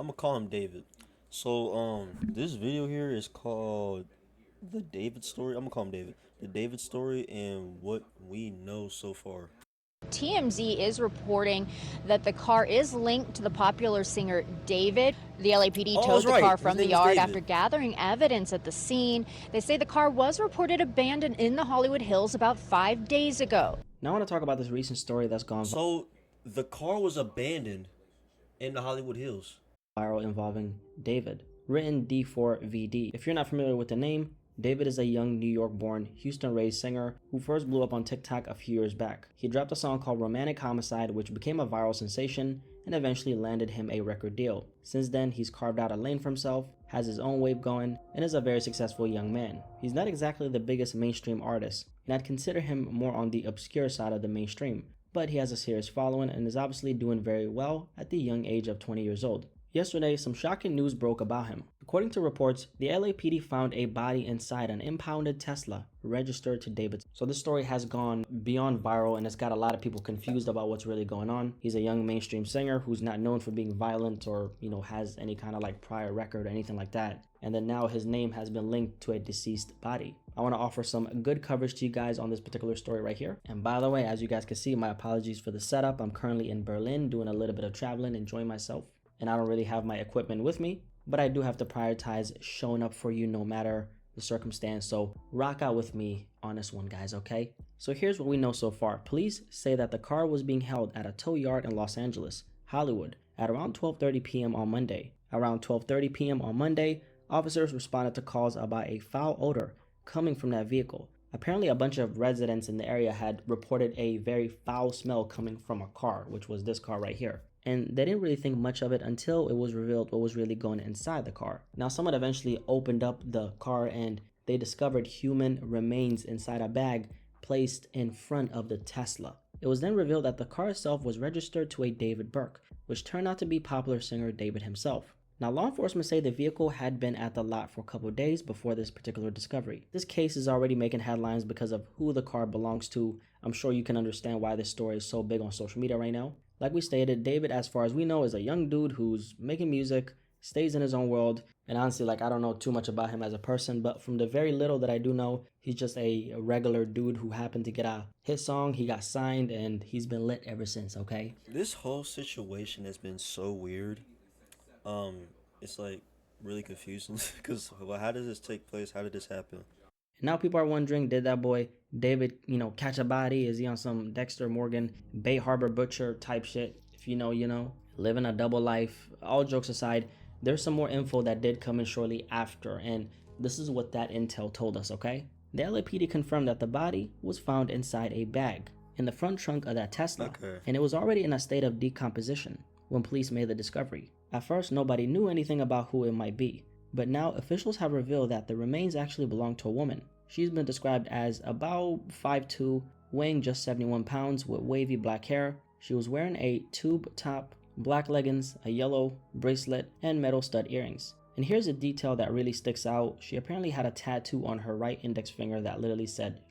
gonna call him David. So this video here is called the David story. I'm gonna call him David. The David story and what we know so far. TMZ is reporting that the car is linked to the popular singer David. The LAPD Oh, I was towed the right. car His from the name is yard David. after gathering evidence at the scene. They say the car was reported abandoned in the Hollywood Hills about 5 days ago. Now I want to talk about this recent story that's gone So the car was abandoned in the Hollywood Hills. viral involving David, written d4vd. If you're not familiar with the name, David is a young New York-born, Houston-raised singer who first blew up on TikTok a few years back. He dropped a song called Romantic Homicide, which became a viral sensation and eventually landed him a record deal. Since then, he's carved out a lane for himself, has his own wave going, and is a very successful young man. He's not exactly the biggest mainstream artist, and I'd consider him more on the obscure side of the mainstream, but he has a serious following and is obviously doing very well at the young age of 20 years old. Yesterday, some shocking news broke about him. According to reports, the LAPD found a body inside an impounded Tesla registered to David. So this story has gone beyond viral and it's got a lot of people confused about what's really going on. He's a young mainstream singer who's not known for being violent or, has any kind of like prior record or anything like that. And then now his name has been linked to a deceased body. I want to offer some good coverage to you guys on this particular story right here. And by the way, as you guys can see, my apologies for the setup. I'm currently in Berlin doing a little bit of traveling, enjoying myself. And I don't really have my equipment with me, but I do have to prioritize showing up for you no matter the circumstance. So rock out with me on this one, guys, okay? So here's what we know so far. Police say that the car was being held at a tow yard in Los Angeles, Hollywood, at around 12:30 p.m. on Monday. Around 12:30 p.m. on Monday, officers responded to calls about a foul odor coming from that vehicle. Apparently, a bunch of residents in the area had reported a very foul smell coming from a car, which was this car right here. And they didn't really think much of it until it was revealed what was really going inside the car. Now, someone eventually opened up the car and they discovered human remains inside a bag placed in front of the Tesla. It was then revealed that the car itself was registered to a David Burke, which turned out to be popular singer David himself. Now, law enforcement say the vehicle had been at the lot for a couple of days before this particular discovery. This case is already making headlines because of who the car belongs to. I'm sure you can understand why this story is so big on social media right now. Like we stated, David, as far as we know, is a young dude who's making music, stays in his own world, and honestly, I don't know too much about him as a person, but from the very little that I do know, he's just a regular dude who happened to get a hit song, he got signed, and he's been lit ever since, okay? This whole situation has been so weird. It's like really confusing because how did this take place? How did this happen? And now people are wondering, did that boy David, catch a body? Is he on some Dexter Morgan, Bay Harbor Butcher type shit? If you know, living a double life. All jokes aside, there's some more info that did come in shortly after, and this is what that intel told us, okay? The LAPD confirmed that the body was found inside a bag in the front trunk of that Tesla, and it was already in a state of decomposition when police made the discovery. At first, nobody knew anything about who it might be, but now officials have revealed that the remains actually belong to a woman. She's been described as about 5'2", weighing just 71 pounds with wavy black hair. She was wearing a tube top, black leggings, a yellow bracelet, and metal stud earrings. And here's a detail that really sticks out. She apparently had a tattoo on her right index finger that literally said,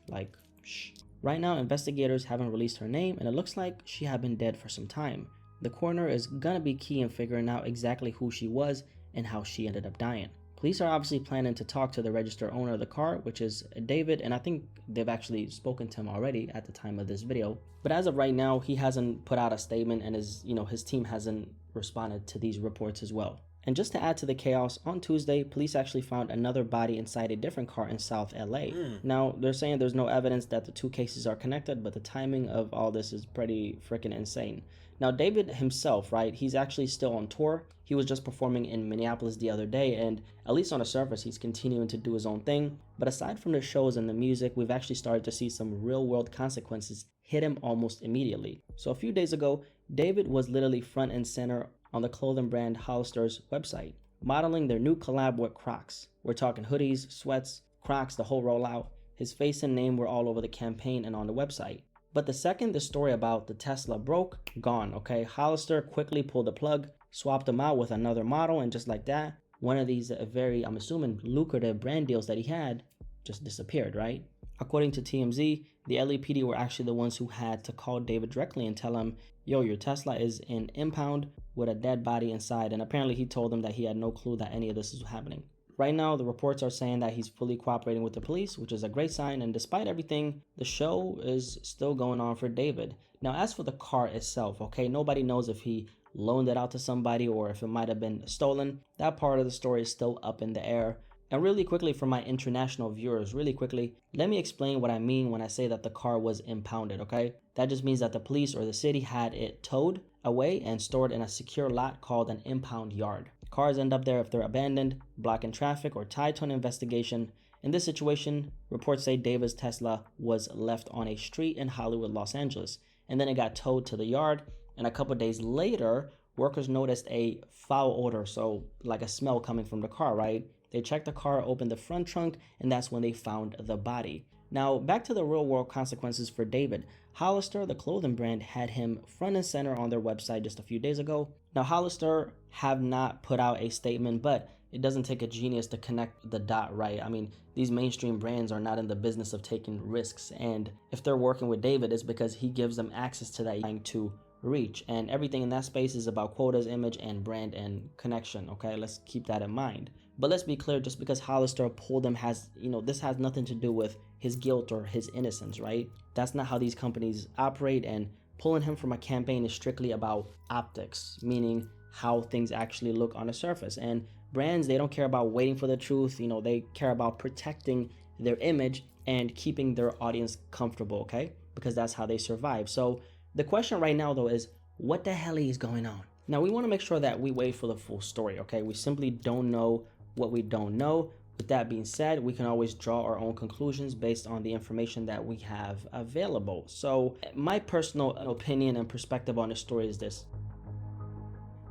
shh. Right now, investigators haven't released her name, and it looks like she had been dead for some time. The coroner is gonna be key in figuring out exactly who she was and how she ended up dying. Police are obviously planning to talk to the registered owner of the car, which is David, and I think they've actually spoken to him already at the time of this video. But as of right now, he hasn't put out a statement and his team hasn't responded to these reports as well. And just to add to the chaos, on Tuesday, police actually found another body inside a different car in South LA. Now, they're saying there's no evidence that the two cases are connected, but the timing of all this is pretty freaking insane. Now, David himself, right, he's actually still on tour. He was just performing in Minneapolis the other day, and at least on the surface, he's continuing to do his own thing. But aside from the shows and the music, we've actually started to see some real-world consequences hit him almost immediately. So a few days ago, David was literally front and center on the clothing brand Hollister's website, modeling their new collab with Crocs. We're talking hoodies, sweats, Crocs, the whole rollout. His face and name were all over the campaign and on the website. But the second the story about the Tesla broke, gone, okay? Hollister quickly pulled the plug, swapped him out with another model, and just like that, one of these very, I'm assuming, lucrative brand deals that he had just disappeared, right? According to TMZ, the LAPD were actually the ones who had to call David directly and tell him, yo, your Tesla is in impound with a dead body inside. And apparently he told them that he had no clue that any of this is happening. Right now, the reports are saying that he's fully cooperating with the police, which is a great sign. And despite everything, the show is still going on for David. Now, as for the car itself, okay, nobody knows if he loaned it out to somebody or if it might have been stolen. That part of the story is still up in the air. And really quickly, for my international viewers, really quickly, let me explain what I mean when I say that the car was impounded, okay? That just means that the police or the city had it towed away and stored in a secure lot called an impound yard. Cars end up there if they're abandoned, blocking traffic, or tied to an investigation. In this situation, reports say David's Tesla was left on a street in Hollywood, Los Angeles, and then it got towed to the yard, and a couple days later, workers noticed a foul odor, so like a smell coming from the car, right? They checked the car, opened the front trunk, and that's when they found the body. Now, back to the real world consequences for David. Hollister, the clothing brand, had him front and center on their website just a few days ago. Now, Hollister have not put out a statement, but it doesn't take a genius to connect the dot, right? I mean, these mainstream brands are not in the business of taking risks, and if they're working with David, it's because he gives them access to that to reach, and everything in that space is about quotas, image, and brand and connection. Okay, let's keep that in mind. But let's be clear, just because Hollister pulled him has, this has nothing to do with his guilt or his innocence, right? That's not how these companies operate, and pulling him from a campaign is strictly about optics, meaning how things actually look on the surface. And brands, they don't care about waiting for the truth, they care about protecting their image and keeping their audience comfortable, okay? Because that's how they survive. So the question right now, though, is what the hell is going on? Now, we want to make sure that we wait for the full story, okay? We simply don't know what we don't know. With that being said, we can always draw our own conclusions based on the information that we have available. So my personal opinion and perspective on the story is this.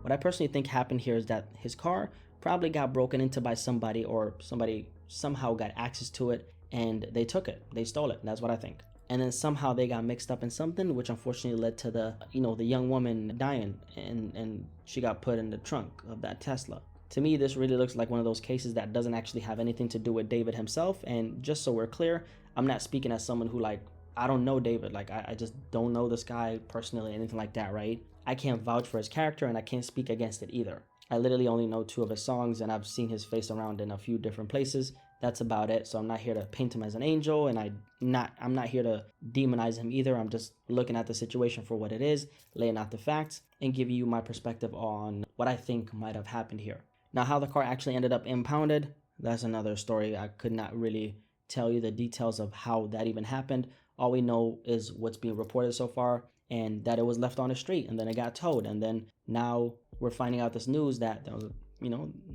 What I personally think happened here is that his car probably got broken into by somebody, or somebody somehow got access to it and they took it. They stole it. That's what I think. And then somehow they got mixed up in something, which unfortunately led to the young woman dying, and she got put in the trunk of that Tesla. To me, this really looks like one of those cases that doesn't actually have anything to do with David himself. And just so we're clear, I'm not speaking as someone who, I don't know David. I just don't know this guy personally, anything like that, right? I can't vouch for his character, and I can't speak against it either. I literally only know 2 of his songs, and I've seen his face around in a few different places. That's about it. So I'm not here to paint him as an angel, and I'm not here to demonize him either. I'm just looking at the situation for what it is, laying out the facts, and giving you my perspective on what I think might have happened here. Now, how the car actually ended up impounded, that's another story. I could not really tell you the details of how that even happened. All we know is what's being reported so far, and that it was left on the street, and then it got towed, and then now we're finding out this news that there was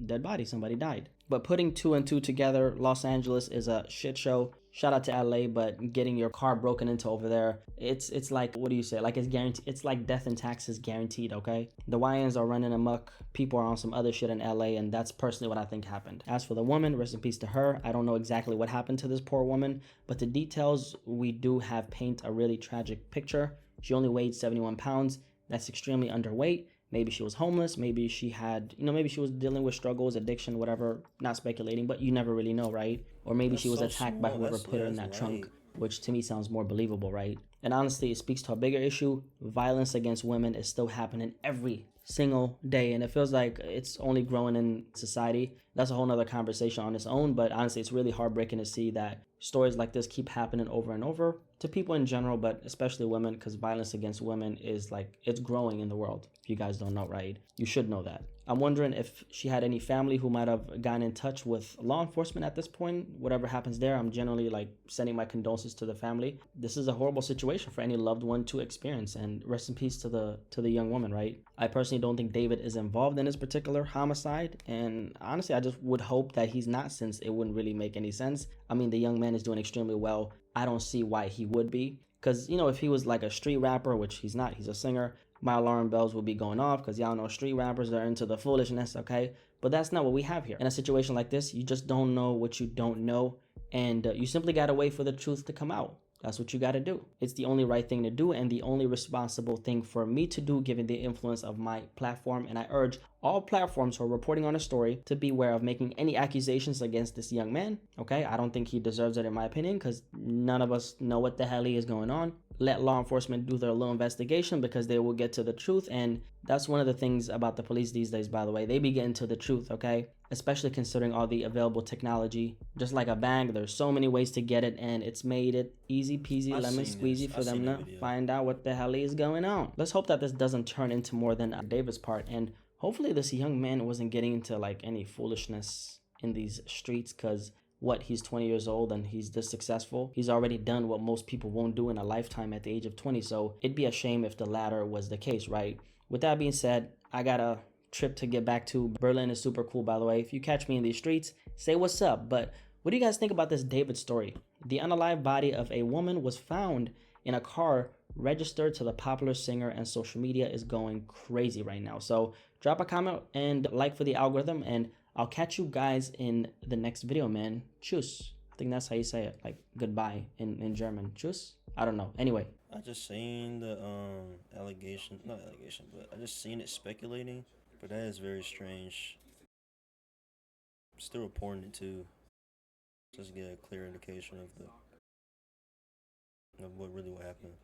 dead body, somebody died. But putting 2 and 2 together, Los Angeles is a shit show. Shout out to LA, but getting your car broken into over there, it's like, what do you say? Like, it's guaranteed. It's like death and taxes guaranteed, okay? The YNs are running amok. People are on some other shit in LA, and that's personally what I think happened. As for the woman, rest in peace to her. I don't know exactly what happened to this poor woman, but the details we do have paint a really tragic picture. She only weighed 71 pounds. That's extremely underweight. Maybe she was homeless. Maybe she had, maybe she was dealing with struggles, addiction, whatever. Not speculating, but you never really know, right? Or maybe she was attacked by whoever put her in that trunk, which to me sounds more believable, right? And honestly, it speaks to a bigger issue. Violence against women is still happening every single day, and it feels like it's only growing in society. That's a whole nother conversation on its own, but honestly, it's really heartbreaking to see that stories like this keep happening over and over to people in general, but especially women, because violence against women is it's growing in the world. If you guys don't know, right? You should know that. I'm wondering if she had any family who might have gotten in touch with law enforcement at this point. Whatever happens there, I'm generally sending my condolences to the family. This is a horrible situation for any loved one to experience, and rest in peace to the young woman, right? I personally don't think David is involved in this particular homicide, and honestly, I just would hope that he's not, since it wouldn't really make any sense. I mean, the young man is doing extremely well. I don't see why he would be, because if he was like a street rapper, which he's not, he's a singer, my alarm bells will be going off, because y'all know street rappers are into the foolishness, okay? But that's not what we have here. In a situation like this, you just don't know what you don't know, and you simply gotta wait for the truth to come out. That's what you got to do. It's the only right thing to do and the only responsible thing for me to do given the influence of my platform. And I urge all platforms who are reporting on a story to beware of making any accusations against this young man. Okay, I don't think he deserves it in my opinion, because none of us know what the hell is going on. Let law enforcement do their little investigation, because they will get to the truth. And that's one of the things about the police these days, by the way. They be getting to the truth, okay? Especially considering all the available technology. Just like a bank, there's so many ways to get it, and it's made it easy peasy lemon squeezy for them to find out what the hell is going on. Let's hope that this doesn't turn into more than David's part, and hopefully this young man wasn't getting into like any foolishness in these streets, because he's 20 years old and he's this successful. He's already done what most people won't do in a lifetime at the age of 20, so it'd be a shame if the latter was the case, right? With that being said, I got a trip to get back to. Berlin is super cool, by the way. If you catch me in these streets, say what's up. But what do you guys think about this David story? The unalive body of a woman was found in a car registered to the popular singer, and social media is going crazy right now. So drop a comment and like for the algorithm, and I'll catch you guys in the next video, man. Tschüss. I think that's how you say it, like goodbye in German. Tschüss? I don't know. Anyway. I just seen the allegation, not allegation, but I just seen it speculating. But that is very strange. Still reporting it too. Just to get a clear indication of what really happened.